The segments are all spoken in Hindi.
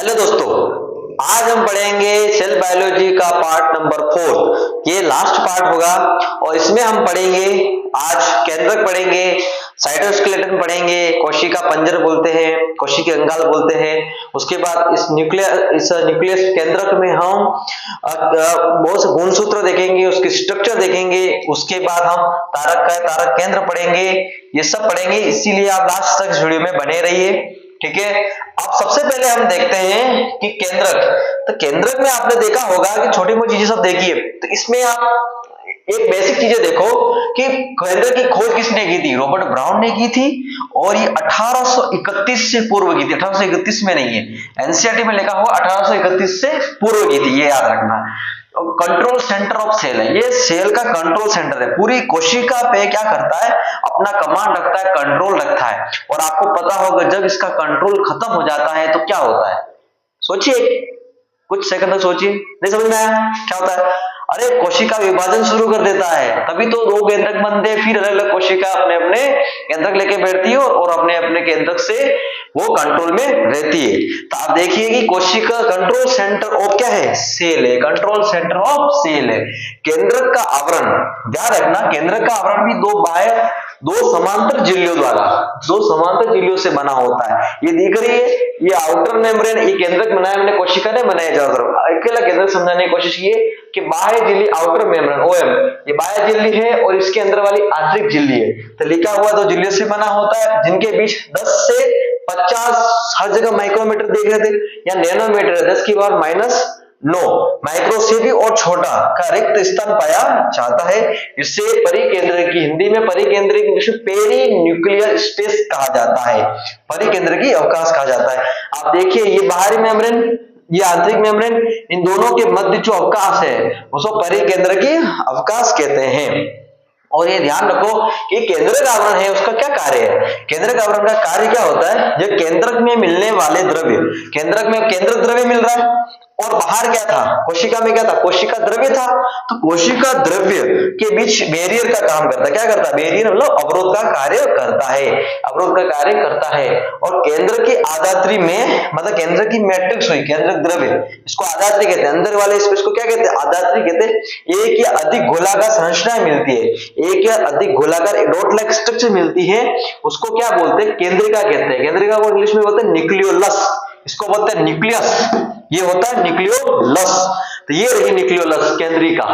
हेलो दोस्तों, आज हम पढ़ेंगे सेल बायोलॉजी का पार्ट नंबर 4। ये लास्ट पार्ट होगा और इसमें हम पढ़ेंगे, आज केंद्रक पढ़ेंगे, साइटोस्केलेटन पढ़ेंगे, कोशिका पंजर बोलते हैं, कोशिका कंकाल बोलते हैं। उसके बाद इस न्यूक्लियस केंद्रक में हम बहुत से गुणसूत्र देखेंगे, उसके स्ट्रक्चर देखेंगे। उसके बाद हम तारक केंद्र पढ़ेंगे। ये सब पढ़ेंगे, इसीलिए आप लास्ट तक इस वीडियो में बने रहिए, ठीक है। अब सबसे पहले हम देखते हैं कि केंद्रक। तो केंद्रक में आपने देखा होगा कि छोटी मोटी चीजें सब देखिए। तो इसमें आप एक बेसिक चीजें देखो कि केंद्रक की खोज किसने की थी? रॉबर्ट ब्राउन ने की थी और ये 1831 से पूर्व की थी। 1831 में नहीं है, एनसीईआरटी में लिखा हुआ 1831 से पूर्व की थी, ये याद रखना। कंट्रोल सेंटर ऑफ सेल है, ये सेल का कंट्रोल सेंटर है। पूरी कोशिका पे क्या करता है? अपना कमांड रखता है, कंट्रोल रखता है। और आपको पता होगा जब इसका कंट्रोल खत्म हो जाता है तो क्या होता है? सोचिए, कुछ सेकंड तक सोचिए। नहीं समझ में आया क्या होता है? अरे कोशिका विभाजन शुरू कर देता है, तभी तो दो केंद्रक बनते हैं, फिर अलग अलग कोशिका अपने अपने केंद्रक लेके बैठती है और अपने अपने केंद्रक से वो कंट्रोल में रहती है। तो आप देखिए कि कोशिका कंट्रोल सेंटर ऑफ क्या है? सेल है, कंट्रोल सेंटर ऑफ सेल है। केंद्रक का आवरण, ध्यान रखना, केंद्रक का आवरण भी दो समांतर झिल्लियों से बना होता है। ये दिख रही है, ये आउटर मेम्ब्रेन, ये केंद्रक बनाया मैंने, कोशिका ने बनाया चारों तरफ। अकेला केंद्रक समझाने की कोशिश की कि बाह्य झिल्ली, आउटर मेम्ब्रेन ओएम, ये बाह्य झिल्ली है और इसके अंदर वाली आंतरिक झिल्ली है। तो लिखा हुआ दो झिल्लियों से बना होता है, जिनके बीच 10 से 50, हर जगह माइक्रोमीटर देख रहे थे या नैनोमीटर है, 10 की पावर माइनस 9 माइक्रो से भी और छोटा का रिक्त स्थान पाया जाता है। इसे परिकेंद्र की, हिंदी में परिकेंद्र की पेरी न्यूक्लियर स्पेस कहा जाता है, परिकेंद्र की अवकाश कहा जाता है। आप देखिए, ये बाहरी मेम्ब्रेन, ये आंतरिक मेम्ब्रेन, इन दोनों के मध्य जो अवकाश है उसको परिकेंद्र की अवकाश कहते हैं। और ये ध्यान रखो कि केंद्रक आवरण है, उसका क्या कार्य है? केंद्रक आवरण का कार्य क्या होता है? जो केंद्रक में मिलने वाले द्रव्य, केंद्रक में केंद्रक द्रव्य मिल रहा है और बाहर क्या था? कोशिका में क्या था? कोशिका द्रव्य था। तो कोशिका द्रव्य के बीच बैरियर का काम करता है। क्या करता है? बैरियर मतलब अवरोध का कार्य करता है, अवरोध का कार्य करता है। और केंद्र की आधात्री में, मतलब केंद्र की मैट्रिक्स हुई केंद्रक द्रव्य, इसको आधात्री कहते हैं। अंदर वाले स्पेस को क्या कहते हैं? आधात्री कहते हैं। एक या अधिक गोलाकार संरचनाएं मिलती है, एक या अधिक गोलाकार डॉट लाइक स्ट्रक्चर मिलती है, उसको क्या बोलते हैं? केंद्रिका कहते हैं। केंद्रिका को इंग्लिश में बोलते हैं न्यूक्लियोलस, इसको बोलते हैं न्यूक्लियस, ये होता है न्यूक्लियोलस। तो ये रही न्यूक्लियोलस, केंद्रिका,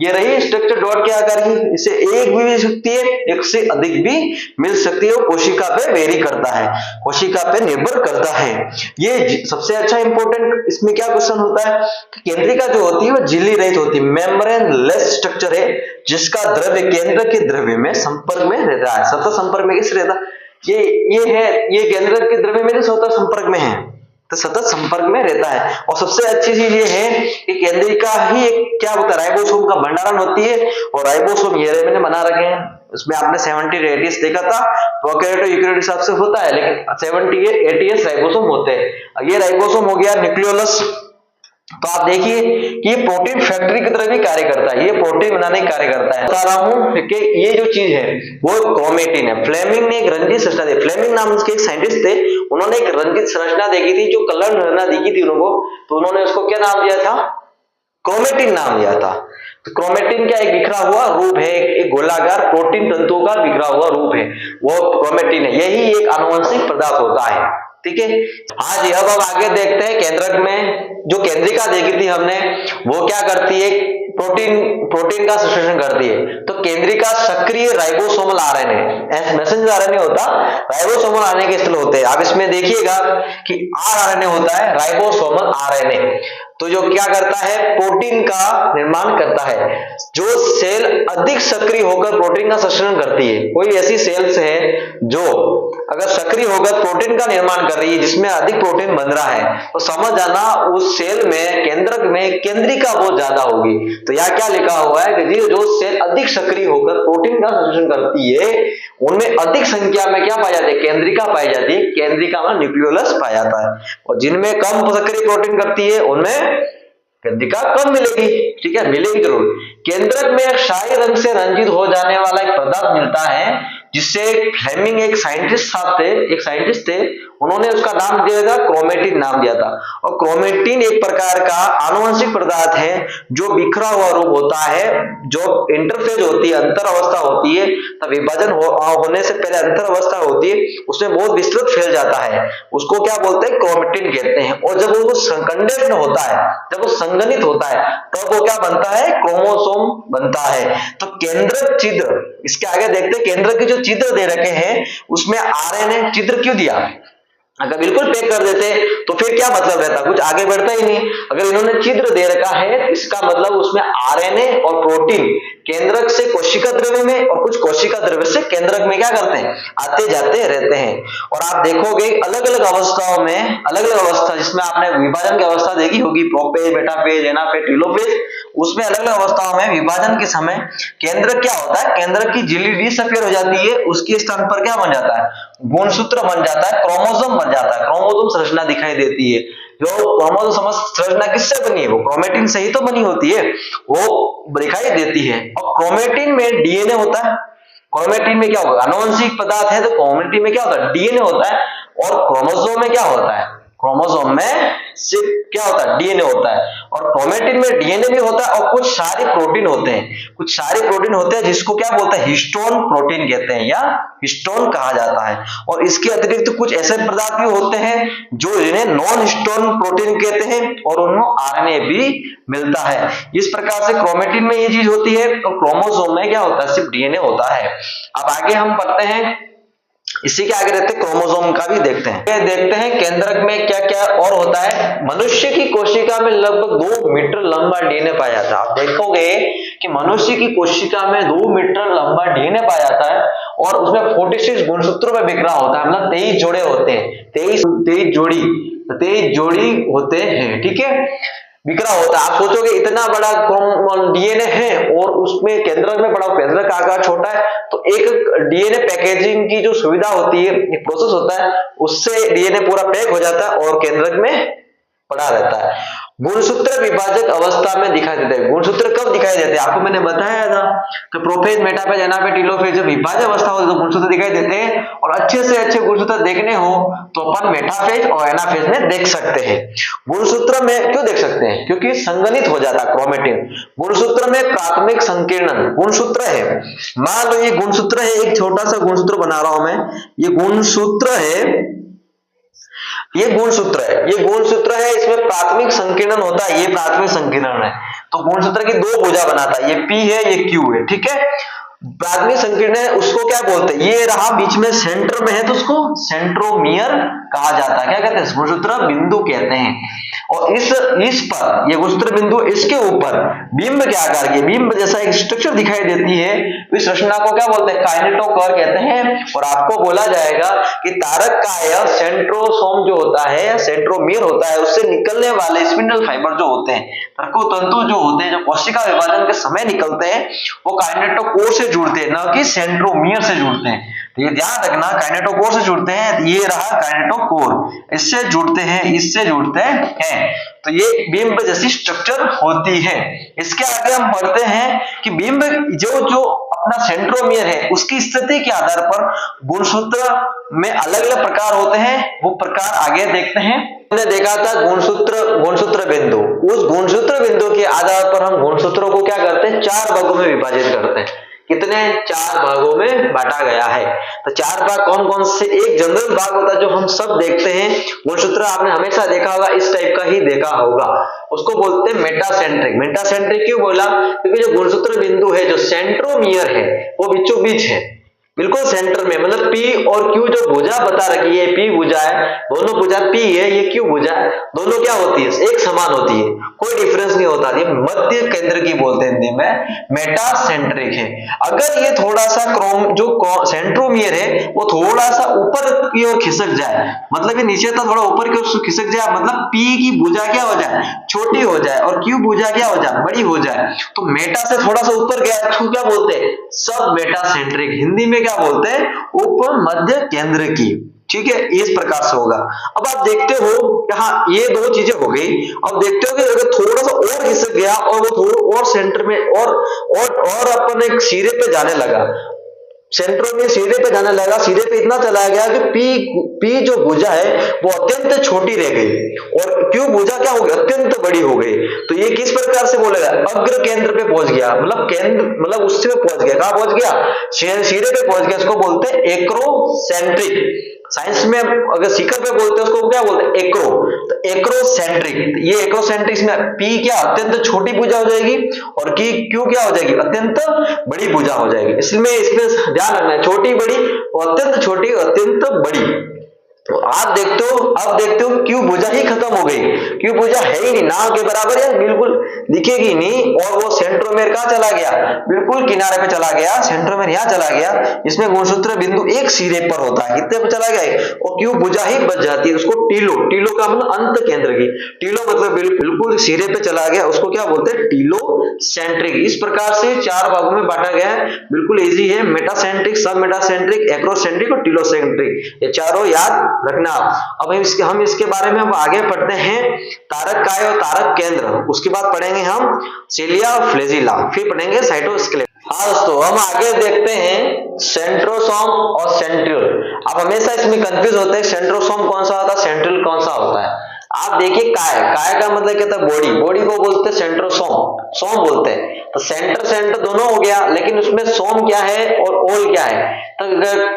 ये रही स्ट्रक्चर डॉट के आकार की। इसे एक भी मिल सकती है, एक से अधिक भी मिल सकती है, वो कोशिका पे वेरी करता है, कोशिका पे निर्भर करता है। ये सबसे अच्छा इंपॉर्टेंट इसमें क्या क्वेश्चन होता है कि केंद्रिका जो होती है वो झिल्ली रहित होती है, मेम्ब्रेन लेस स्ट्रक्चर है, जिसका द्रव्य केंद्र के द्रव्य में संपर्क में रहता है। सतत संपर्क में किस रहता है? ये है, ये केंद्र के द्रव्य में सतत संपर्क में है, तो सतत संपर्क में रहता है। और सबसे अच्छी चीज ये है कि केंद्रिका ही एक क्या होता है? राइबोसोम का भंडारण होती है। और राइबोसोम ये मैंने बना रखे हैं, उसमें आपने 70 80 देखा था, प्रोकैरियोट यूकेरियोट हिसाब से होता है, लेकिन 70 80 राइबोसोम होते हैं। ये राइबोसोम हो गया न्यूक्लियोलस। तो आप देखिए कि ये प्रोटीन फैक्ट्री की तरह भी कार्य करता है, ये प्रोटीन बनाने का कार्य करता है। बता रहा हूं कि ये जो चीज है वो क्रोमेटिन है। फ्लेमिंग ने एक रंजित संरचना दी, फ्लेमिंग नाम के एक साइंटिस्ट थे, उन्होंने एक रंजित संरचना देखी थी, जो कलर संरचना देखी थी उनको, तो उन्होंने उसको क्या नाम दिया था? क्रोमेटिन नाम दिया था। तो क्रोमेटिन क्या? एक बिखरा हुआ रूप है, एक गोलाकार प्रोटीन तंतुओं का बिखरा हुआ रूप है, वो क्रोमेटिन है। यही एक आनुवंशिक पदार्थ होता है, ठीक है। हाँ जी, अब हम आगे देखते हैं केंद्रक में जो केंद्रिका देखी थी हमने, वो क्या करती है? प्रोटीन का संश्लेषण करती है। तो केंद्रिका सक्रिय राइबोसोमल आरएनए, मैसेंजर आरएनए होता, राइबोसोमल आरएनए के स्थल होते हैं। आप इसमें देखिएगा कि आरएनए होता है, राइबोसोमल आरएनए। तो जो क्या करता है? प्रोटीन का निर्माण करता है। जो सेल अधिक सक्रिय होकर प्रोटीन का संश्लेषण करती है, कोई ऐसी सेल्स है जो अगर सक्रिय होकर प्रोटीन का निर्माण कर रही है, जिसमें अधिक प्रोटीन बन रहा है, तो समझ जाना उस सेल में, केंद्रक में केंद्रिका बहुत ज्यादा होगी। तो यहाँ क्या लिखा हुआ है कि जो सेल अधिक सक्रिय होकर प्रोटीन का संश्लेषण करती है, उनमें अधिक संख्या में क्या पाई जाती है? केंद्रिका पाई जाती है। केंद्रिका में न्यूक्लियोलस पाया जाता है। और जिनमें कम सक्रिय प्रोटीन करती है, उनमें केंद्रिका कम मिलेगी, ठीक है, मिलेगी जरूर। केंद्रक में एक शाही रंग से रंजित हो जाने वाला एक पदार्थ मिलता है, जिससे फ्लेमिंग एक साइंटिस्ट थे, उन्होंने उसका नाम दिया था क्रोमेटिन नाम दिया था। और क्रोमेटिन एक प्रकार का आनुवंशिक पदार्थ है जो बिखरा हुआ रूप होता है, जो इंटरफेज होती है, अंतर अवस्था होती है, तब विभाजन होने से पहले अंतर अवस्था होती है, उसमें बहुत विस्तृत फैल जाता है, उसको क्या बोलते हैं, क्रोमेटिन कहते हैं। और जब वो संकंडेशन होता है, जब वो संघनित होता है, तब वो क्या बनता है, क्रोमोसोम बनता है। तो केंद्रक छिद्र, इसके आगे देखते हैं केंद्र के जो छिद्र दे रखे हैं उसमें आरएनए छिद्र क्यों दिया। अगर बिल्कुल पैक कर देते तो फिर क्या मतलब रहता, कुछ आगे बढ़ता ही नहीं। अगर इन्होंने छिद्र दे रखा है इसका मतलब उसमें आरएनए और प्रोटीन केंद्रक से कोशिका द्रव्य में और कुछ कोशिका द्रव्य से केंद्रक में क्या करते हैं, आते जाते रहते हैं। और आप देखोगे अलग अलग अवस्थाओं में, अलग अलग अवस्था जिसमें आपने विभाजन की अवस्था देखी होगी, प्रोपेज, मेटाफेज, एनाफेज, टेलोफेज, उसमें अलग अलग अवस्थाओं में विभाजन के समय केंद्रक क्या होता है, केंद्रक की झिल्ली डिसअपीयर हो जाती है, उसके स्थान पर क्या बन जाता है, गुणसूत्र बन जाता है, क्रोमोसोम बन जाता है, क्रोमोसोम संरचना दिखाई देती है। जो क्रोमोसोम संरचना किससे बनी है, वो क्रोमेटिन से ही तो बनी होती है, वो दिखाई देती है। और क्रोमेटिन में डीएनए होता है, क्रोमेटिन में क्या होगा, आनुवंशिक पदार्थ है तो क्रोमेटिन में क्या होता है, डीएनए होता है। और क्रोमोसोम में क्या होता है, क्रोमोसोम में सिर्फ क्या होता है, डीएनए होता है। और क्रोमेटिन में डीएनए भी होता है और कुछ सारे प्रोटीन होते हैं, कुछ सारे प्रोटीन होते हैं जिसको क्या बोलते हैं, हिस्टोन प्रोटीन कहते हैं या हिस्टोन कहा जाता है। और इसके अतिरिक्त कुछ ऐसे पदार्थ भी होते हैं जो जिन्हें नॉन हिस्टोन प्रोटीन कहते हैं और उनमें आरएनए भी मिलता है। इस प्रकार से क्रोमेटिन में ये चीज होती है और क्रोमोसोम में क्या होता है, सिर्फ डीएनए होता है। अब आगे हम पढ़ते हैं, इसी के आगे रहते क्रोमोसोम का भी देखते हैं केंद्रक में क्या क्या और होता है। मनुष्य की कोशिका में लगभग 2 मीटर लंबा डीएनए पाया जाता है। आप देखोगे कि मनुष्य की कोशिका में 2 मीटर लंबा डीएनए पाया जाता है और उसमें 46 गुणसूत्रों में बिखरा होता है, मतलब 23 जोड़े होते हैं, 23 जोड़ी होते हैं, ठीक है, बिखरा होता है। आप सोचोगे इतना बड़ा डीएनए है और उसमें केंद्रक में बड़ा, केंद्रक का आकार छोटा है, तो एक डीएनए पैकेजिंग की जो सुविधा होती है, एक प्रोसेस होता है, उससे डीएनए पूरा पैक हो जाता है और केंद्रक में पड़ा रहता है। गुणसूत्र विभाजक अवस्था में दिखाई देते हैं। गुणसूत्र कब दिखाई देते हैं, आपको मैंने बताया था कि प्रोफेज, मेटाफेज, एनाफेज, टेलोफेज, जब विभाजक अवस्था होती है तो गुणसूत्र दिखाई देते हैं। और अच्छे से अच्छे गुणसूत्र देखने हो तो अपन मेटाफेज और एनाफेज में देख सकते हैं। गुणसूत्र में क्यों देख सकते हैं, क्योंकि संघनित हो जाता है क्रोमेटिन। गुणसूत्र में प्राथमिक संकीर्णन, गुणसूत्र है, मान लो ये गुणसूत्र है, एक छोटा सा गुणसूत्र बना रहा हूं मैं, ये गुणसूत्र है, ये गुणसूत्र है, ये गुणसूत्र है, इसमें प्राथमिक संकीर्णन होता है, ये प्राथमिक संकीर्णन है। तो गुणसूत्र की 2 भुजा बनाता है, ये P है, ये Q है, ठीक है। प्राथमिक संकीर्णन है, उसको क्या बोलते हैं, ये रहा बीच में सेंटर में है तो उसको सेंट्रोमियर कहा जाता है। क्या कहते हैं, गुणसूत्र बिंदु कहते हैं। और इस पर ये गुणसूत्र बिंदु, इसके ऊपर बिंब के आकार की, बिंब जैसा एक स्ट्रक्चर दिखाई देती है, इस रचना को क्या बोलते हैं, काइनेटोकोर कहते हैं। और आपको बोला जाएगा कि तारक का सेंट्रोसोम जो होता है, सेंट्रोमियर होता है, उससे निकलने वाले स्पिंडल फाइबर जो होते हैं, तंतु जो होते हैं, जो कोशिका विभाजन के समय निकलते हैं, वो काइनेटोकोर से जुड़ते हैं, न कि सेंट्रोमियर से जुड़ते हैं। तो ये ध्यान रखना, काइनेटोकोर से जुड़ते हैं, ये रहा काइनेटोकोर, इससे जुड़ते हैं, इससे जुड़ते हैं। तो ये बिंब जैसी स्ट्रक्चर होती है। इसके आगे हम पढ़ते हैं कि बिंब जो अपना सेंट्रोमियर है, उसकी स्थिति के आधार पर गुणसूत्र में अलग अलग प्रकार होते हैं, वो प्रकार आगे देखते हैं। हमने देखा था गुणसूत्र बिंदु, उस गुणसूत्र बिंदु के आधार पर हम गुणसूत्रों को क्या करते हैं, 4 भागों में विभाजित करते हैं। कितने, 4 भागों में बांटा गया है। तो 4 भाग कौन कौन से, एक जनरल भाग होता है जो हम सब देखते हैं, गुणसूत्र आपने हमेशा देखा होगा, इस टाइप का ही देखा होगा, उसको बोलते हैं मेटासेंट्रिक। मेटासेंट्रिक क्यों बोला, क्योंकि जो गुणसूत्र बिंदु है, जो सेंट्रोमियर है, वो बीचों बीच है, बिल्कुल सेंटर में, मतलब P और Q जो भुजा बता रखी है, P भुजा है, दोनों भुजा P है, ये Q भुजा है, दोनों क्या होती है, एक समान होती है, कोई डिफरेंस नहीं होता, ये मध्य केंद्र की बोलते हैं हिंदी में, मेटासेंट्रिक है। अगर ये थोड़ा सा जो सेंट्रोमियर है वो थोड़ा सा ऊपर की ओर खिसक जाए, मतलब ये नीचे था थोड़ा ऊपर की ओर खिसक जाए, मतलब P की भुजा क्या हो जाए, छोटी हो जाए, और Q भुजा क्या हो जाए, बड़ी हो जाए, तो मेटा से थोड़ा सा ऊपर गया, इसको क्या बोलते हैं, सब मेटासेंट्रिक, हिंदी में क्या बोलते हैं, उप मध्य केंद्र की, ठीक है, इस प्रकार से होगा। अब आप देखते हो यहाँ ये 2 चीजें हो गई। अब देखते हो कि अगर थोड़ा सा और खिसक गया और वो थोड़ा और सेंटर में और अपन एक सिरे पे जाने लगा, सेंट्रोमियर सिरे पे जाने लगा, सिरे पे इतना चला गया कि पी जो भुजा है वो अत्यंत छोटी रह गई और क्यू भुजा क्या हो गई, अत्यंत बड़ी हो गई। तो ये किस प्रकार से बोलेगा, अग्र केंद्र पे पहुंच गया, मतलब केंद्र मतलब उससे पहुंच गया, कहां पहुंच गया, सिरे पे पहुंच गया। इसको बोलते हैं एक्रोसेंट्रिक। साइंस में अगर शिखर पे बोलते हैं उसको क्या बोलते हैं, एक्रो। तो एक्रोसेंट्रिक, ये एक्रोसेंट्रिक में पी क्या अत्यंत छोटी भुजा हो जाएगी और की क्यू क्या हो जाएगी, अत्यंत बड़ी भुजा हो जाएगी। इसमें ध्यान रखना है, छोटी बड़ी और अत्यंत छोटी अत्यंत बड़ी। तो आप देखते हो, अब देखते हो क्यू भुजा ही खत्म हो गई, क्यू भुजा है ही नहीं, ना के बराबर है, बिल्कुल दिखेगी नहीं। और वो सेंट्रोमेर कहां चला गया, बिल्कुल किनारे पे चला गया, सेंट्रोमेर यहां चला गया। इसमें गुणसूत्र बिंदु एक सिरे पर होता है, कितने पे चला गया, और क्यू भुजा ही बच जाती है। उसको टीलो, टीलो का मतलब अंत केंद्र की, टीलो मतलब बिल्कुल सिरे पे चला गया, उसको क्या बोलते हैं, टीलो सेंट्रिक। इस प्रकार से चार भागों में बांटा गया है, बिल्कुल इजी है, मेटासेंट्रिक, सब मेटासेंट्रिक, एक्रोसेंट्रिक और टीलोसेंट्रिक, ये चारों याद रखना। अब हम इसके बारे में अब आगे पढ़ते हैं, तारक काय और तारक केंद्र, उसके बाद पढ़ेंगे हम सिलिया और फ्लैजिला, फिर पढ़ेंगे साइटोस्केलेटन। हाँ दोस्तों, हम आगे देखते हैं सेंट्रोसोम और सेंट्रियोल। आप हमेशा इसमें कंफ्यूज होते हैं, सेंट्रोसोम कौन सा होता है, सेंट्रियोल कौन सा होता है। आप देखिए काय, काय का मतलब क्या था, बॉडी, बॉडी को बोलते हैं सेंट्रोसोम, सोम बोलते हैं। तो सेंटर दोनों हो गया, लेकिन उसमें सोम क्या है और ओल क्या है। तो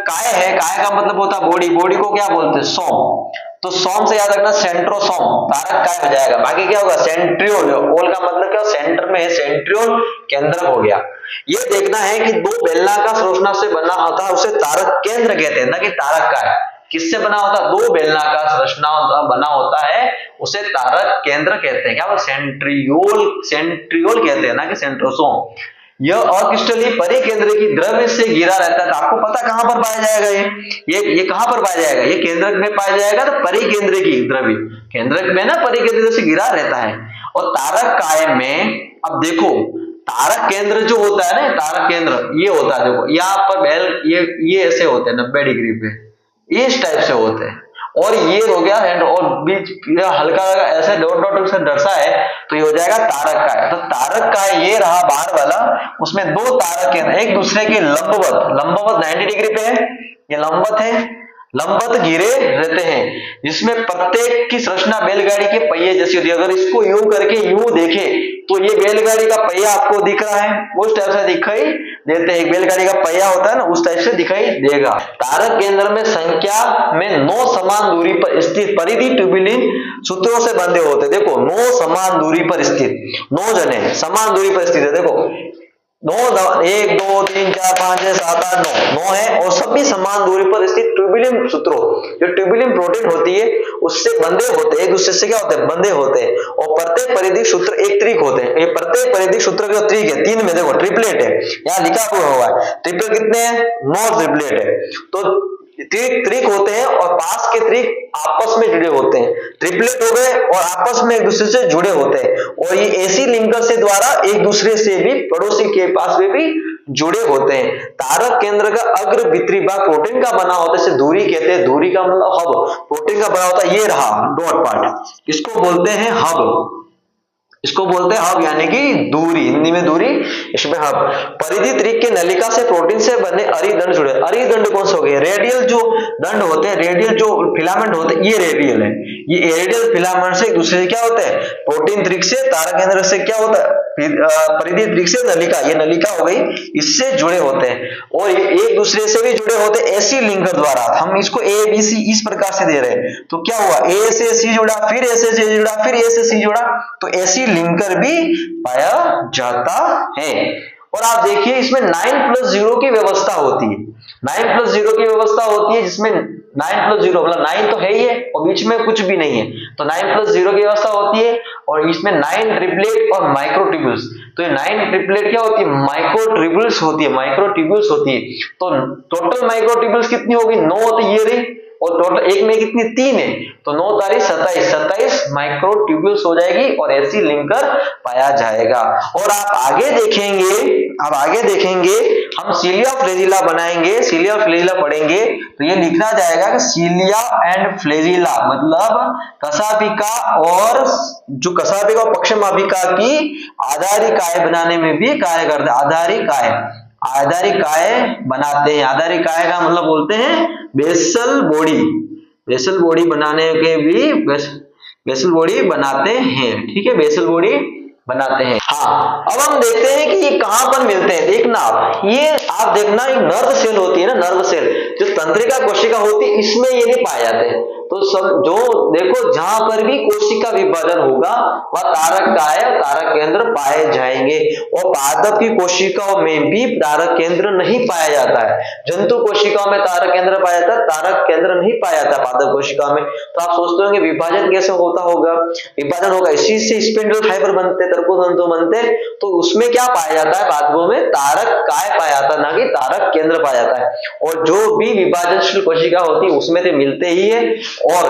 काय है, काय का मतलब होता है बॉडी, बॉडी को क्या बोलते हैं, सोम। तो सोम से याद रखना सेंट्रोसोम, तारक काय हो जाएगा। बाकी क्या होगा, सेंट्रियोल, ओल का मतलब क्या, सेंटर में है, सेंट्रियोल केंद्र हो गया। ये देखना है कि दो बेलनाकार संरचना से बना होता है उसे तारक केंद्र कहते हैं, ना कि तारक काय। किससे बना होता है, दो बेलनाकार संरचना बना होता है उसे तारक केंद्र कहते हैं, क्या, सेंट्रियोल, सेंट्रियोल कहते हैं, ना कि सेंट्रोसोम। यह अक्रिस्टलीय परिकेंद्र की द्रव्य से घिरा रहता है। तो आपको पता कहां पर पाया जाएगा, ये कहां पर पाया जाएगा, ये केंद्रक में पाया जाएगा। तो परिकेंद्र की द्रव्य केंद्रक में ना परिकेंद्र से घिरा रहता है। और तारक काय में अब देखो, तारक केंद्र जो होता है ना, तारक केंद्र ये होता है, देखो यहाँ पर बेल ये ऐसे होते हैं 90 डिग्री पे, इस टाइप से होते हैं। और ये हो गया हैंड, और बीच हल्का ऐसे डॉट डॉट से दर्शा है, तो ये हो जाएगा तारक काय। तो तारक काय ये रहा बाहर वाला, उसमें दो तारक केंद्र एक दूसरे के लंबवत 90 डिग्री पे है, ये लंबवत है, लंबवत घिरे रहते हैं, जिसमें प्रत्येक की संरचना बैलगाड़ी के पहिए जैसी होती है। अगर इसको यूं करके यूं देखे तो ये बैलगाड़ी का पहिया आपको दिख रहा है, उस टाइप से दिखाई देते हैं। एक बैलगाड़ी का पहिया होता है ना, उस टाइप से दिखाई देगा। तारक केंद्र में संख्या में 9 समान दूरी पर स्थित परिधि ट्यूबुलिन सूत्रों से बंधे होते हैं। देखो 9 समान दूरी पर स्थित, 9 जने समान दूरी पर स्थित है। देखो 9, 1 2 3 4 5 6 7 8 9 है, और सभी समान दूरी पर स्थित ट्यूबुलिन सूत्रों, जो ट्यूबुलिन प्रोटीन होती है उससे बंधे होते हैं, एक दूसरे से क्या होते हैं, बंधे होते हैं। और प्रत्येक परिधिक सूत्र एक त्रिक होते हैं। ये प्रत्येक परिधिक सूत्र का त्रिक है, 3 में देखो ट्रिपलेट है, यहाँ लिखा हुआ है। ट्रिपलेट कितने हैं, 9 ट्रिपलेट है। तो त्रिक होते हैं और पास के त्रिक आपस में जुड़े होते हैं। ट्रिपलेट हो गए और आपस में एक दूसरे से जुड़े होते हैं, और ये ऐसी लिंकर से द्वारा एक दूसरे से भी पड़ोसी के पास में भी जुड़े होते हैं। तारक केंद्र का अग्र भीतरी भाग प्रोटीन का बना होता है, इसे धुरी कहते हैं। धुरी का मतलब हब, प्रोटीन का बना होता है, ये रहा डॉट पार्ट, इसको बोलते हैं हब, इसको बोलते हैं हब, यानी कि दूरी, हिंदी में दूरी, इसमें हब। परिधि त्रिक के नलिका से प्रोटीन से बने अरिदंड जुड़े। अरिदंड कौन से हो गए, रेडियल जो दंड होते हैं, रेडियल जो फिलामेंट होते हैं, ये रेडियल है। ये रेडियल फिलामेंट से एक दूसरे से क्या होते हैं, प्रोटीन त्रिक से तारक केंद्र से क्या होता है, परिधि त्रिक से नलिका, ये नलिका हो गई, इससे जुड़े होते हैं। और एक दूसरे से भी जुड़े होते हैं ऐसी लिंकर द्वारा। हम इसको ए बी सी इस प्रकार से दे रहे हैं, तो क्या हुआ, ए से सी जुड़ा, फिर ए से सी जुड़ा, फिर ए से सी जुड़ा, तो ऐसी लिंकर भी पाया जाता है। और आप देखिए इसमें 9+0 की व्यवस्था होती है, 9+0 की व्यवस्था होती है, जिसमें 9+0 मतलब 9 तो है ही है और बीच में कुछ भी नहीं है, तो 9+0 की व्यवस्था होती है। और इसमें 9 ट्रिपलेट और माइक्रोट्यूब्यूल्स, तो ये 9 ट्रिपलेट क्या होती है, माइक्रोट्यूब्यूल्स होती है, माइक्रोट्यूब्यूल्स होती है। तो टोटल माइक्रोट्यूब्यूल्स कितनी होगी, 9 होती ये रही, और टोटल एक में कितनी, 3 है, तो 9 तारीख 27 माइक्रोट्यूब्यूल्स हो जाएगी, और ऐसी लिंकर पाया जाएगा। और आप आगे देखेंगे हम सिलिया फ्लैजिला बनाएंगे, सिलिया फ्लैजिला पढ़ेंगे, तो ये लिखना जाएगा कि सिलिया एंड फ्लैजिला मतलब कशाभिका, और जो कशाभिका और पक्षमाभिका की आधारिकाएं बनाने में भी कार्य करते हैं। आधारिकाएं आधारिकाएं बनाते हैं। आधारिकाएं का मतलब बोलते हैं बेसल बॉडी, बेसल बॉडी बनाने के भी बेसल बॉडी बनाते हैं, ठीक है, बेसल बॉडी बनाते हैं। हाँ, अब हम देखते हैं कि ये कहां पर मिलते हैं। देखना आप, ये आप देखना एक नर्व सेल होती है ना, नर्व सेल जो तंत्रिका कोशिका होती है, इसमें ये नहीं पाए जाते। तो सब जो देखो जहां पर भी कोशिका विभाजन होगा वह तारक काय और तारक केंद्र पाए जाएंगे, और पादप की कोशिकाओं में भी तारक केंद्र नहीं पाया जाता है। जंतु कोशिकाओं में तारक केंद्र पाया जाता है, तारक केंद्र नहीं पाया जाता पादप कोशिका में। तो आप सोचते होंगे विभाजन कैसे होता होगा, विभाजन होगा इसी से स्पिंडल फाइबर बनते, तंतु बनते, तो उसमें क्या पाया जाता है, पादपों में तारक काय पाया जाता है, ना कि तारक केंद्र पाया जाता है। और जो भी विभाजनशील कोशिका होती है उसमें तो मिलते ही है, और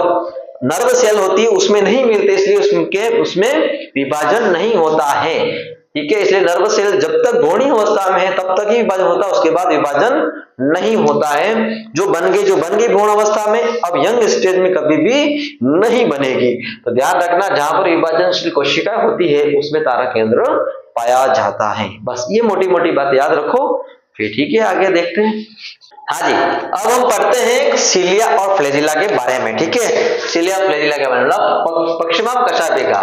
नर्व सेल होती है उसमें नहीं मिलते, इसलिए उसमें विभाजन नहीं होता है, ठीक है। इसलिए नर्व सेल जब तक भ्रूणी अवस्था में है तब तक ही विभाजन होता है, उसके बाद विभाजन नहीं होता है। जो बन गई भ्रूण अवस्था में, अब यंग स्टेज में कभी भी नहीं बनेगी। तो ध्यान रखना, जहां पर विभाजनशील कोशिका होती है उसमें तारक केंद्र पाया जाता है। बस ये मोटी मोटी बात याद रखो, फिर ठीक है आगे देखते हैं। हाँ जी, अब हम पढ़ते हैं सीलिया और फ्लैजिला के बारे में, ठीक है। सीलिया और फ्लैजिला के बारे में पक्षिमाम कशापिका।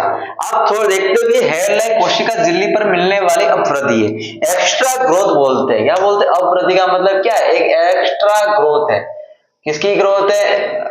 आप थोड़ा देखते हो कि हेयर लाइक कोशिका झिल्ली पर मिलने वाली अपवृद्धि है, एक्स्ट्रा ग्रोथ बोलते हैं। क्या बोलते हैं? अपवृद्धि का मतलब क्या है? एक एक्स्ट्रा ग्रोथ है। किसकी ग्रोथ है?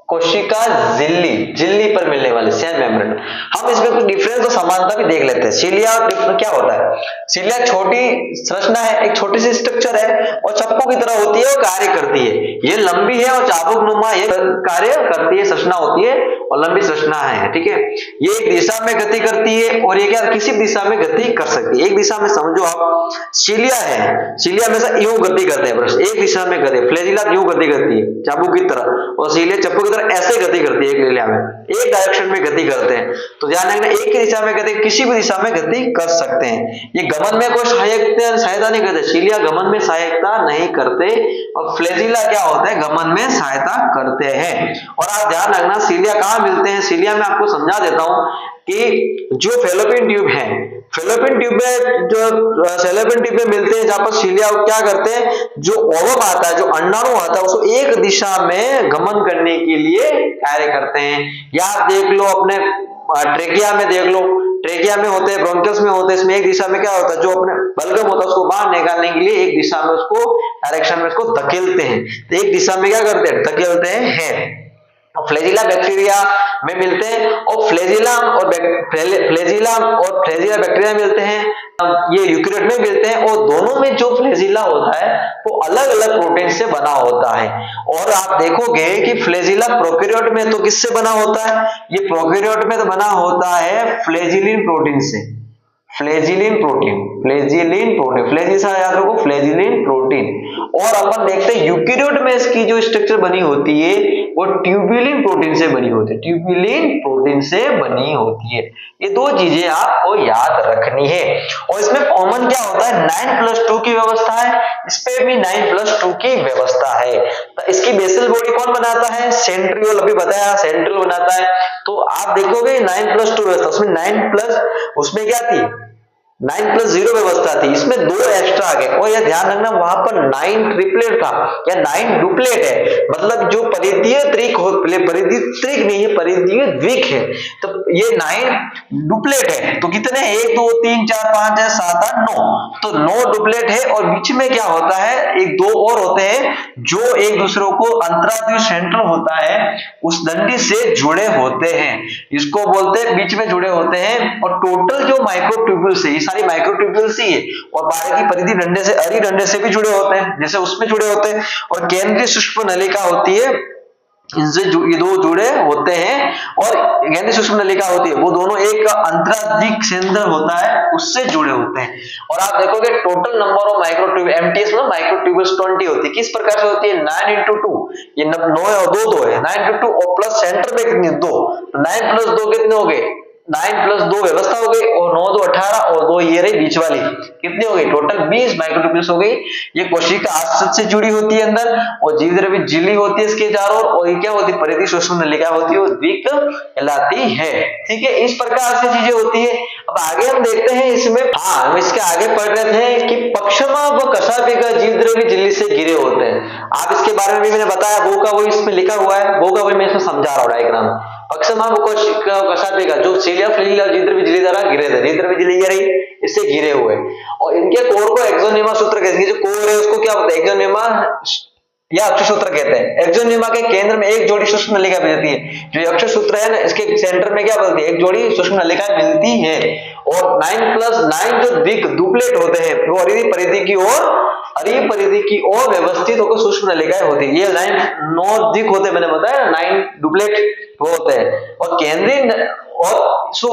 कोशिका झिल्ली पर मिलने वाले सेल मेम्ब्रेन। हम इसमें कुछ डिफरेंस और समानता भी देख लेते हैं। सीलिया और डिफरेंस क्या होता है? सीलिया छोटी संरचना है, एक छोटी सी स्ट्रक्चर है और चप्पू की तरह होती है और कार्य करती है। ये लंबी है और चाबुक नुमा ये कार्य करती है, संरचना होती है और लंबी संरचना है, ठीक है। ये एक दिशा में गति करती है और ये क्या किसी दिशा में गति कर सकती है। एक दिशा में समझो आप सीलिया है, सीलिया हमेशा यूं गति करते हैं, बस एक दिशा में गति। फ्लैजिला यूं गति करती है चाबुक की तरह, और सीलिया चप्पू की तरह ऐसे गति करती है, एक एरिया में एक डायरेक्शन में गति करते हैं। तो ध्यान रखना, एक ही दिशा में गति, किसी भी दिशा में गति कर सकते हैं। ये गमन में कोई सहायता नहीं करते, सीलिया गमन में सहायता नहीं करते, और फ्लैजिला क्या होता है? गमन में सहायता करते हैं। और आप ध्यान रखना, सीलिया कहां मिलते हैं? सीलिया में आपको समझा देता हूं कि जो फेलोपियन ट्यूब है, फेलोपियन ट्यूब में जो सेलोपियन ट्यूब में मिलते हैं, जहां पर सीलिया क्या करते हैं, जो ओवम आता है, जो अंडाणु आता है, उसको एक दिशा में गमन करने के लिए कार्य करते हैं। या आप देख लो अपने ट्रेकिया में देख लो, ट्रेकिया में होते हैं, ब्रोंकियल्स में होते हैं, इसमें एक दिशा में क्या होता है, जो अपने बलगम होता है उसको बाहर निकालने के लिए एक दिशा में उसको डायरेक्शन में उसको धकेलते हैं। तो एक दिशा में क्या करते हैं? धकेलते हैं। फ्लैजिला बैक्टीरिया में मिलते हैं, और फ्लैजिला और फ्लैजिला बैक्टीरिया मिलते हैं, ये यूकेरियोट में मिलते हैं। और दोनों में जो फ्लैजिला होता है वो अलग अलग प्रोटीन से बना होता है। और आप देखोगे कि फ्लैजिला प्रोकैरियोट में तो किससे बना होता है? ये प्रोकैरियोट में तो बना होता है फ्लैजिलिन प्रोटीन से, फ्लैजिलिन प्रोटीन, फ्लैजिला याद रखो, फ्लैजिलिन प्रोटीन। और अपन देखते हैं यूकेरियोट में इसकी जो स्ट्रक्चर बनी होती है वो ट्यूबुलिन प्रोटीन से बनी होती है, ट्यूबुलिन प्रोटीन से बनी होती है। ये दो चीजें आपको याद रखनी है। और इसमें कॉमन क्या होता है? 9+2 की व्यवस्था है, इस पे भी 9+2 की व्यवस्था है। तो इसकी बेसल बॉडी कौन बनाता है? सेंट्रियोल, अभी बताया सेंट्रियोल बनाता है। तो आप देखोगे 9+2 व्यवस्था, उसमें 9+ उसमें क्या थी? 9+0 व्यवस्था थी, इसमें 2 एक्स्ट्रा आ गए। और यह ध्यान रखना, वहां पर 9 ट्रिपलेट था या 9 डुप्लेट है, मतलब जो परिधीय त्रिक हो, परिधीय त्रिक नहीं है, परिधीय द्विक है। तो ये 9 डुप्लेट है। तो कितने? 1 2 3 4 5 6 7 8 9, तो 9 डुप्लेट है। और बीच में क्या होता है? एक 2 और होते हैं जो एक दूसरे को अंतराद्वितीय सेंटर होता है उस दंडी से जुड़े होते हैं, इसको बोलते हैं बीच में जुड़े होते हैं। और टोटल जो माइक्रोट्यूब्यूल्स है, सारी माइक्रोट्यूब्यूल्स ही है, और बाहर की परिधि डंडे से, अरी डंडे से भी जुड़े होते हैं, जैसे उसमें जुड़े होते हैं। और केंद्रीय सूक्ष्म नलिका होती है, इनसे ये 2 जुड़े होते हैं। और केंद्रीय सूक्ष्म नलिका होती है, वो दोनों एक अंतराद्विक केंद्र होता है उससे जुड़े होते हैं। और आप देखोगे टोटल नंबर ऑफ माइक्रोट्यूब, एमटीएस में माइक्रोट्यूब्यूल्स 20 होती है। किस प्रकार से होती है? 9x2, ये 9 और 2 है, 9x2 और प्लस सेंटर में कितनी? 2, 9+2 कितने हो गए? 9+2 व्यवस्था हो गई और 9 2 18 और 2 ये रही बीच वाली, कितनी हो गई टोटल 20 माइक्रोट्यूब्यूल्स हो गई। ये कोशिका आश्रित से जुड़ी होती है अंदर और जीवद्रव्य झिल्ली होती है इसके चारों ओर, और ये क्या होती है परिधि सूक्ष्म नलिका होती है और द्विक कहलाती है। ठीक है, इस प्रकार से चीजें होती है। अब आगे हम देखते हैं इसमें, हाँ हम इसके आगे पढ़ रहे थे कि पक्षमा व कशापिका जीवद्रव्य झिल्ली से घिरे होते हैं। आप इसके बारे में भी मैंने बताया, वो का वो इसमें लिखा हुआ है, वो का वही मैं इसमें समझा रहा हूँ डायग्राम। पक्षमा व कशापिका जो सीलिया फ्लैजिला और जीवद्रव्य झिल्ली द्वारा घिरे थे, जीवद्रव्य झिल्ली ये रही इससे घिरे हुए, और इनके कोर को एक्सोनिमा सूत्र कहते हैं। जो कोर है उसको क्या बोलते हैं, एक्सोनिमा या अक्षसूत्र सूत्र कहते हैं। एक्सोनिमा के केंद्र में एक जोड़ी सूक्ष्म नलिका मिलती है। जो अक्षसूत्र सूत्र है ना, इसके सेंटर में क्या बोलती है, एक जोड़ी सूक्ष्म नलिका मिलती है। और 9+9 जो द्विक डुप्लेट होते हैं वो परिधि की ओर व्यवस्थित होकर सूक्ष्म नलिकाएं होती है। ये 9 द्विक होते हैं, मैंने बताया ना 9 डुप्लेट वो होते हैं। और केंद्रीय और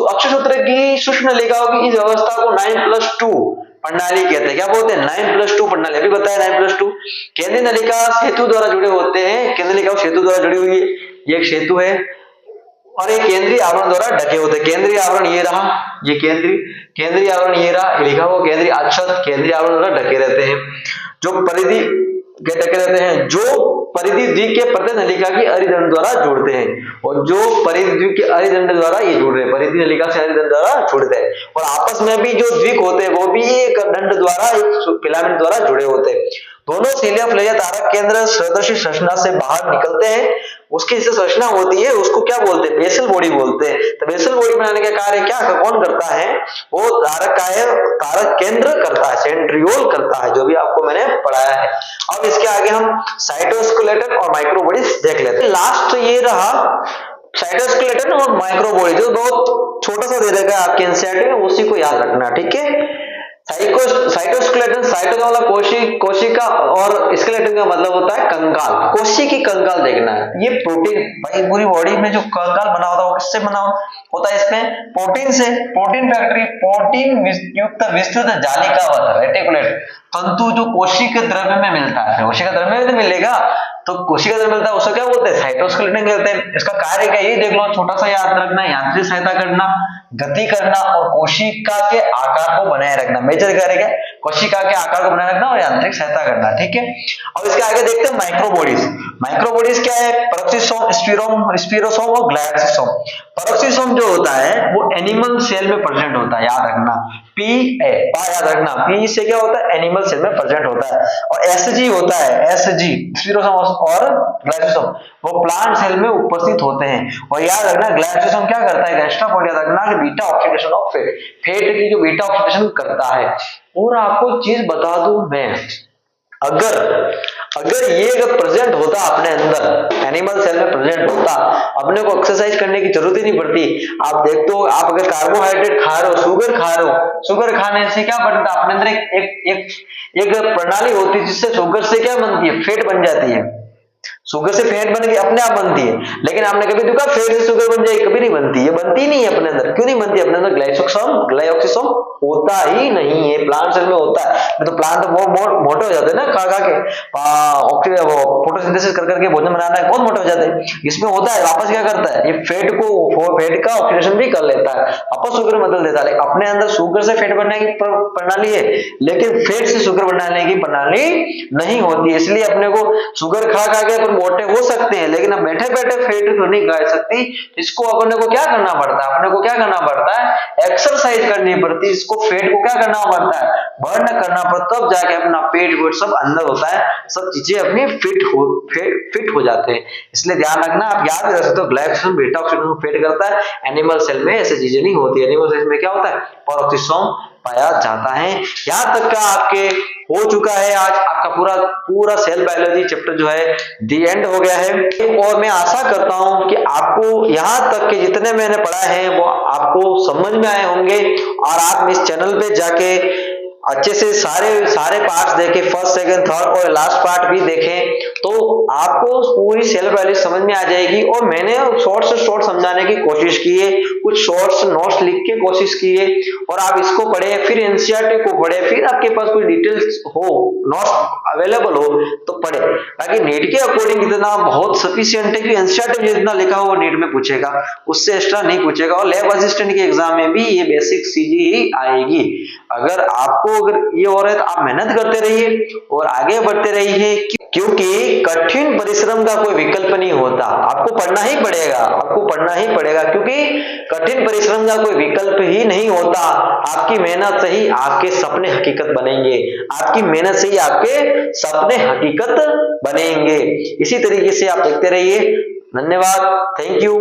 अक्षसूत्र की सूक्ष्म नलिकाओं की इस व्यवस्था को 9+2 प्रणाली कहते हैं। क्या बोलते हैं, 9+2 प्रणाली। अभी बताया 9+2। केंद्रीय नलिका सेतु द्वारा जुड़े होते हैं, केंद्रीय नलिका सेतु द्वारा जुड़ी हुई है, ये एक सेतु है और ये केंद्रीय आवरण द्वारा ढके होते हैं। केंद्रीय आवरण ये रहा, ये केंद्रीय आवरण ये रहा, लिखा हुआ केंद्रीय आच्छादित केंद्रीय आवरण द्वारा ढके रहते हैं। जो परिधि के ढके रहते हैं, जो परिधि द्विक के प्रत्येक नलिका की अरिदंड द्वारा जोड़ते हैं, और जो परिधि द्विक के अरिदंड द्वारा ये जुड़ रहे हैं, परिधि नलिका से अरिदंड द्वारा जुड़ते हैं। और आपस में भी जो द्विक होते हैं वो भी एक दंड द्वारा, एक फिलामेंट द्वारा जुड़े होते हैं। दोनों सीलिया फ्लैजिया तारक केंद्र सदृश संरचना से बाहर निकलते हैं। उसकी जो संरचना होती है उसको क्या बोलते हैं, बेसल बॉडी बोलते हैं। तो बेसल बॉडी बनाने का कार्य क्या कौन करता है, वो तारक केंद्र करता है, सेंट्रियोल करता है, जो भी आपको मैंने पढ़ाया है। अब इसके आगे हम साइटोस्केलेटन और माइक्रोबॉडीज देख लेते हैं। लास्ट ये रहा साइटोस्केलेटन और माइक्रोबॉडी, जो बहुत छोटा सा दे देगा आपके एनसीईआरटी में, उसी को याद रखना। ठीक है, साइटोस्केलेटन, साइटो का मतलब कोशिका और स्केलेटन का मतलब होता है कंकाल। कोशिका की कंकाल देखना है। ये प्रोटीन, भाई पूरी बॉडी में जो कंकाल बना होता है वो किससे बना होता है, इसमें प्रोटीन से। प्रोटीन फैक्ट्री, प्रोटीन युक्त विस्तृत जालिकावत रेटिकुलेट तंतु जो कोशिका द्रव्य में मिलता है, कोशिका द्रव्य में मिलेगा तो कोशिका द्रव्य मिलता है, उसको क्या बोलते हैं, साइटोस्केलेटन कहते हैं। इसका कार्य क्या, ये देख लो, छोटा सा याद रखना, यांत्रिक सहायता करना, गति करना और कोशिका के आकार को बनाए रखना। मेजर कार्य क्या, कोशिका के आकार को बनाए रखना और यांत्रिक सहायता करना। ठीक है, अब इसके आगे देखते हैं माइक्रोबॉडीज। माइक्रोबॉडीज क्या है, पेरोक्सिसोम, स्पिरोसोम और ग्लाइकोसोम। पेरोक्सिसोम जो होता है वो एनिमल सेल में प्रेजेंट होता है, याद रखना, याद रखना, पी से क्या होता है, एनिमल सेल में प्रेजेंट होता है। और एसजी होता है, एसजी स्पिरोसोम और ग्लाइकोसोम वो प्लांट सेल में उपस्थित होते हैं। और याद रखना ग्लाइकोसोम क्या करता है, एक्स्ट्रा पॉइंट याद रखना कि beta oxidation of fat, fat की जो बीटा ऑक्सीडेशन करता है। और आपको चीज बता दूं मैं, अगर ये अगर प्रेजेंट होता अपने अंदर, एनिमल सेल में प्रेजेंट होता, अपने को एक्सरसाइज करने की जरूरत ही नहीं पड़ती। आप देखते हो, आप अगर कार्बोहाइड्रेट खा रहे हो, शुगर खाने से क्या बनता है, अपने अंदर एक प्रणाली होती है जिससे शुगर से क्या बनती है, फैट बन जाती है। शुगर से फैट बन के अपने आप बनती है, लेकिन आपने कभी देखा फैट से शुगर बन जाएगी, कभी नहीं बनती, ये बनती नहीं है अपने अंदर। क्यों नहीं बनती, अपने अंदर ग्लाइकोसोम होता ही नहीं है, प्लांट सेल में होता है। तो प्लांट मोटे हो जाते हैं ना, खा के फोटोसिंथेसिस कर करके भोजन बनाना है, बहुत मोटे हो जाते हैं। इसमें होता है, वापस क्या करता है, ये फैट का ऑक्सीडेशन भी कर लेता है, वापस शुगर में बदल देता है। अपने अंदर शुगर से फैट बनने की प्रणाली है, लेकिन फैट से शुगर बनाने की प्रणाली नहीं होती। इसलिए अपने को शुगर खा के अपन मोटे हो सकते हैं, लेकिन अब बैठे बैठे फैट तो नहीं गा सकती। इसको अपने को क्या करना पड़ता है, अपने को क्या करना पड़ता है, एक्सरसाइज करनी पड़ती है। इसको फैट को क्या करना पड़ता है, बर्न करना पड़ता, तब जाके अपना पेट वेट सब अंदर होता है, सब चीजें अपनी फिट हो जाते हैं। इसलिए ध्यान रखना, आप याद रख सकते हो, ग्लाइकोसोम बीटा ऑक्सीडेशन फैट करता है। एनिमल सेल में ऐसी चीजें नहीं होती, एनिमल सेल में क्या होता है, पेरोक्सिसोम पाया जाता है। यहां तक का आपके हो चुका है आज आपका पूरा सेल बायोलॉजी चैप्टर जो है दी एंड हो गया है। और मैं आशा करता हूं कि आपको यहां तक के जितने मैंने पढ़ा है वो आपको समझ में आए होंगे, और आप इस चैनल पे जाके अच्छे से सारे पार्ट्स देखें, फर्स्ट सेकंड थर्ड और लास्ट पार्ट भी देखें, तो आपको पूरी सेल्फ वैल्यू समझ में आ जाएगी। और मैंने शॉर्ट से शॉर्ट समझाने की कोशिश की है, कुछ शॉर्ट्स नोट्स लिख के कोशिश की है, और आप इसको पढ़े, फिर एनसीईआरटी को पढ़े, फिर आपके पास कोई डिटेल्स हो, नोट्स अवेलेबल हो तो पढ़े, ताकि नीट के अकॉर्डिंग इतना बहुत सफिशिएंट है कि एनसीईआरटी में जितना लिखा हो वो नीट में पूछेगा, उससे एक्स्ट्रा नहीं पूछेगा। और लैब असिस्टेंट के एग्जाम में भी ये बेसिक चीज ही आएगी। अगर ये हो रहा है तो आप मेहनत करते रहिए और आगे बढ़ते रहिए, क्योंकि कठिन परिश्रम का कोई विकल्प नहीं होता। आपको पढ़ना ही पड़ेगा, क्योंकि कठिन परिश्रम का कोई विकल्प ही नहीं होता। आपकी मेहनत से ही आपके सपने हकीकत बनेंगे, आपकी मेहनत से ही आपके सपने हकीकत बनेंगे। इसी तरीके से आप देखते रहिए। धन्यवाद, थैंक यू।